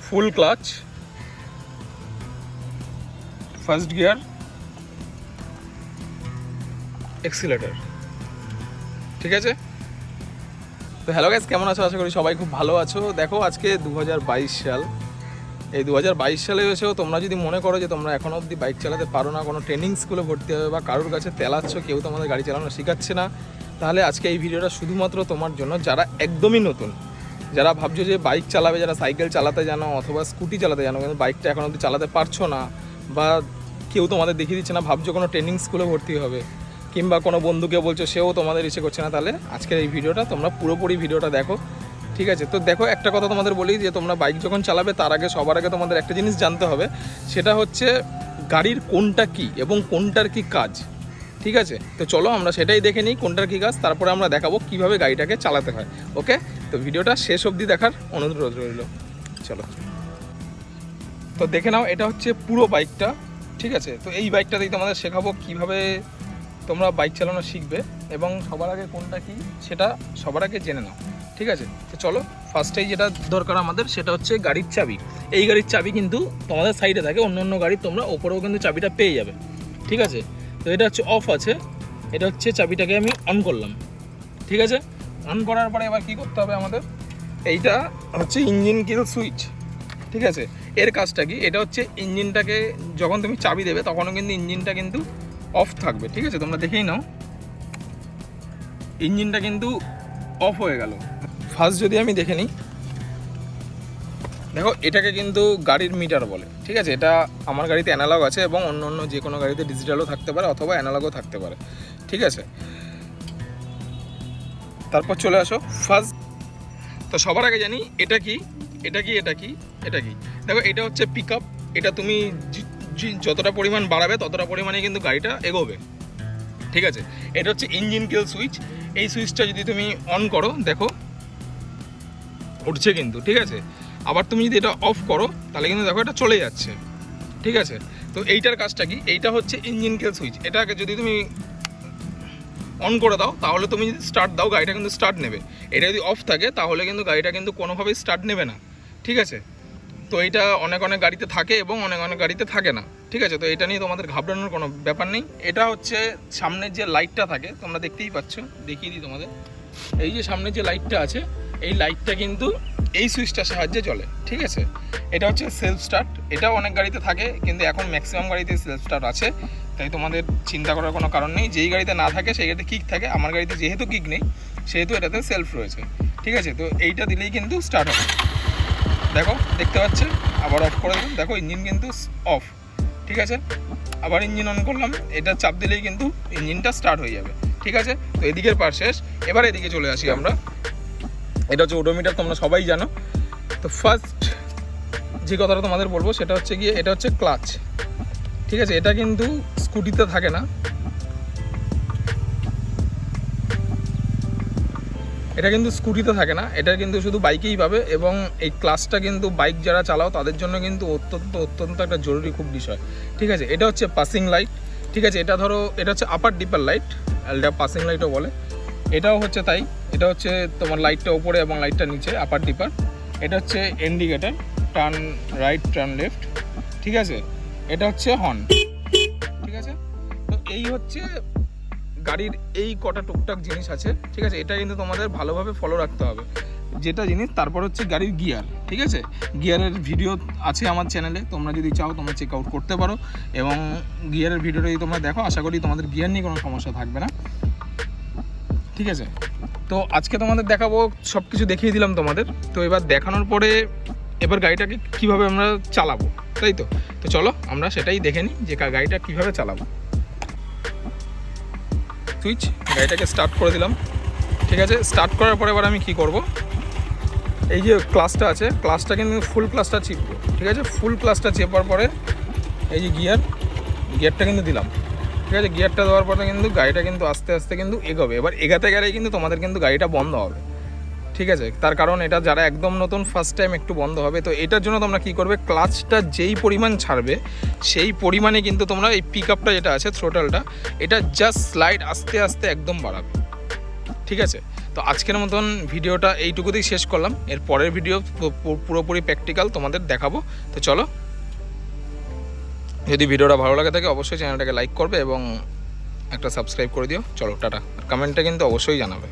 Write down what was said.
ফুল clutch, first gear, accelerator. ঠিক আছে, তো হ্যালো গাইস, কেমন আছো? আশা করি সবাই খুব ভালো আছো। দেখো আজকে 2022 সাল। এই 2022 সালে এসেও তোমরা যদি মনে করো যে তোমরা এখনও অবধি বাইক চালাতে পারো না, কোনো ট্রেনিং স্কুলে ভর্তি হবে বা কারোর কাছে তেলাচ্ছ, কেউ তোমাদের গাড়ি চালানো শেখাচ্ছে না, তাহলে আজকে এই ভিডিওটা শুধুমাত্র তোমার জন্য, যারা একদমই নতুন, যারা ভাবছো যে বাইক চালাবে, যারা সাইকেল চালাতে জানো অথবা স্কুটি চালাতে জানো কিন্তু বাইকটা এখন অবধি চালাতে পারছো না, বা কেউ তোমাদের দেখিয়ে দিচ্ছে না, ভাবছো কোনো ট্রেনিং স্কুলে ভর্তি হবে, কিংবা কোনো বন্ধুকে বলছো সেও তোমাদের ইচ্ছে করছে না, তাহলে আজকের এই ভিডিওটা তোমরা পুরোপুরি ভিডিওটা দেখো। ঠিক আছে, তো দেখো একটা কথা তোমাদের বলি যে তোমরা বাইক যখন চালাবে তার আগে সবার আগে তোমাদের একটা জিনিস জানতে হবে, সেটা হচ্ছে গাড়ির কোনটা কি এবং কোনটার কি কাজ। ঠিক আছে, তো চলো আমরা সেটাই দেখে নিই কোনটার কী কাজ, তারপরে আমরা দেখাবো কীভাবে গাড়িটাকে চালাতে হয়। ওকে, তো ভিডিওটা শেষ অবধি দেখার অনুরোধ রইল। চলো, তো দেখে নাও, এটা হচ্ছে পুরো বাইকটা। ঠিক আছে, তো এই বাইকটাতেই তোমাদের শেখাবো কীভাবে তোমরা বাইক চালানো শিখবে এবং সবার আগে কোনটা কি সেটা সবার আগে জেনে নাও। ঠিক আছে, তো চলো, ফার্স্টেই যেটা দরকার আমাদের সেটা হচ্ছে গাড়ির চাবি। এই গাড়ির চাবি কিন্তু তোমাদের সাইডে থাকে, অন্য অন্য গাড়ির তোমরা ওপরেও কিন্তু চাবিটা পেয়ে যাবে। ঠিক আছে, তো এটা হচ্ছে অফ আছে, এটা হচ্ছে চাবিটাকে আমি অন করলাম। ঠিক আছে, অন করার পরে এবার কী করতে হবে আমাদের, এইটা হচ্ছে ইঞ্জিন কিল সুইচ। ঠিক আছে, এর কাজটা কি, এটা হচ্ছে ইঞ্জিনটাকে যখন তুমি চাবি দেবে তখনও কিন্তু ইঞ্জিনটা কিন্তু অফ থাকবে। ঠিক আছে, তোমরা দেখেই নাও, ইঞ্জিনটা কিন্তু অফ হয়ে গেল। ফার্স্ট যদি আমি দেখে নিই, দেখো এটাকে কিন্তু গাড়ির মিটার বলে। ঠিক আছে, এটা আমার গাড়িতে অ্যানালগ আছে এবং অন্য অন্য যে কোনো গাড়িতে ডিজিটালও থাকতে পারে অথবা অ্যানালগও থাকতে পারে। ঠিক আছে, তারপর চলে আসো ফার্স্ট। তো সবার আগে জানি এটা কি, এটা কি, এটা কি, এটা কি। দেখো এটা হচ্ছে পিক আপ, এটা তুমি যতটা পরিমাণ বাড়াবে ততটা পরিমাণে কিন্তু গাড়িটা এগোবে। ঠিক আছে, এটা হচ্ছে ইঞ্জিন কিল সুইচ। এই সুইচটা যদি তুমি অন করো, দেখো উঠছে কিন্তু। ঠিক আছে, আবার তুমি যদি এটা অফ করো তাহলে কিন্তু দেখো এটা চলে যাচ্ছে। ঠিক আছে, তো এইটার কাজটা কি, এইটা হচ্ছে ইঞ্জিন কিল সুইচ। এটাকে যদি তুমি অন করে দাও তাহলে তুমি যদি স্টার্ট দাও গাড়িটা কিন্তু স্টার্ট নেবে। এটা যদি অফ থাকে তাহলে কিন্তু গাড়িটা কিন্তু কোনোভাবেই স্টার্ট নেবে না। ঠিক আছে, তো এইটা অনেক অনেক গাড়িতে থাকে এবং অনেক অনেক গাড়িতে থাকে না। ঠিক আছে, তো এটা নিয়ে তোমাদের ঘাবড়ানোর কোনো ব্যাপার নেই। এটা হচ্ছে সামনের যে লাইটটা থাকে, তোমরা দেখতেই পাচ্ছ, দেখিয়ে দিই তোমাদের। এই যে সামনের যে লাইটটা আছে, এই লাইটটা কিন্তু এই সুইচটার সাহায্যে জ্বলে। ঠিক আছে, এটা হচ্ছে সেলফ স্টার্ট। এটাও অনেক গাড়িতে থাকে কিন্তু এখন ম্যাক্সিমাম গাড়িতে সেলফ স্টার্ট আছে, তাই তোমাদের চিন্তা করার কোনো কারণ নেই। যেই গাড়িতে না থাকে সেই গাড়িতে কিক থাকে, আমার গাড়িতে যেহেতু কিক নেই সেহেতু এটাতে সেলফ রয়েছে। ঠিক আছে, তো এইটা দিলেই কিন্তু স্টার্ট হবে। দেখো দেখতে পাচ্ছে, আবার অফ করে দিলাম, দেখো ইঞ্জিন কিন্তু অফ। ঠিক আছে, আবার ইঞ্জিন অন করলাম, এটা চাপ দিলেই কিন্তু ইঞ্জিনটা স্টার্ট হয়ে যাবে। ঠিক আছে, তো এদিকের পার শেষ। এবার এদিকে চলে আসি আমরা। এটা হচ্ছে ওডোমিটার, তোমরা সবাই জানো। তো ফার্স্ট যে কথাটা তোমাদের বলবো সেটা হচ্ছে গিয়ে, এটা হচ্ছে ক্লাচ। ঠিক আছে, এটা কিন্তু স্কুটিতে থাকে না, এটা কিন্তু স্কুটিতে থাকে না, এটা কিন্তু শুধু বাইকেই পাবে। এবং এই ক্লাচটা কিন্তু বাইক যারা চালাও তাদের জন্য কিন্তু অত্যন্ত একটা জরুরি খুব বিষয়। ঠিক আছে, এটা হচ্ছে পাসিং লাইট। ঠিক আছে, এটা ধরো এটা হচ্ছে আপার ডিপার লাইট, এটা পাসিং লাইটও বলে। এটাও হচ্ছে তাই, এটা হচ্ছে তোমার লাইটটা ওপরে এবং লাইটটা নিচে, আপার ডিপার। এটা হচ্ছে indicator, turn right, turn left. ঠিক আছে, এটা হচ্ছে হর্ন। ঠিক আছে, তো এই হচ্ছে গাড়ির এই কটা টুকটাক জিনিস আছে। ঠিক আছে, এটা কিন্তু তোমাদের ভালোভাবে ফলো রাখতে হবে যেটা জিনিস। তারপর হচ্ছে গাড়ির গিয়ার। ঠিক আছে, গিয়ারের ভিডিও আছে আমার চ্যানেলে, তোমরা যদি চাও তোমরা চেক আউট করতে পারো এবং গিয়ারের ভিডিওটা যদি তোমরা দেখো আশা করি তোমাদের গিয়ার নিয়ে কোনো সমস্যা থাকবে না। ঠিক আছে, তো আজকে তোমাদের দেখাবো, সব কিছু দেখিয়ে দিলাম তোমাদের। তো এবার দেখানোর পরে এবার গাড়িটাকে কীভাবে আমরা চালাবো, তাই তো। তো চলো আমরা সেটাই দেখে নিই যে গাড়িটা কীভাবে চালাবো। সুইচ, গাড়িটাকে স্টার্ট করে দিলাম। ঠিক আছে, স্টার্ট করার পরে এবার আমি কি করব, এই যে ক্লাচটা আছে, ক্লাচটা কিন্তু ফুল ক্লাচটা চিপবো। ঠিক আছে, ফুল ক্লাচটা চেপার পরে এই যে গিয়ারটা কিন্তু দিলাম। ঠিক আছে, গিয়ারটা দেওয়ার পরে কিন্তু গাড়িটা কিন্তু আস্তে আস্তে কিন্তু এগোবে। এবার এগাতে গেলেই কিন্তু তোমাদের কিন্তু গাড়িটা বন্ধ হবে। ঠিক আছে, তার কারণ এটা যারা একদম নতুন ফার্স্ট টাইম একটু বন্ধ হবে। তো এটার জন্য তোমরা কি করবে, ক্লাচটা যেই পরিমাণ ছাড়বে সেই পরিমাণে কিন্তু তোমরা এই পিক আপটা যেটা আছে, থ্রোটলটা, এটা জাস্ট স্লাইড আস্তে আস্তে একদম বাড়াবে। ঠিক আছে, তো আজকের মতন ভিডিওটা এইটুকুতেই শেষ করলাম। এর পরের ভিডিও পুরোপুরি প্র্যাকটিক্যাল তোমাদের দেখাবো। তো চলো, যদি ভিডিওটা ভালো লাগে থাকে অবশ্যই চ্যানেলটাকে লাইক করবে এবং একটা সাবস্ক্রাইব করে দিও। চলো টাটা, আর কমেন্টে কিন্তু অবশ্যই জানাবে।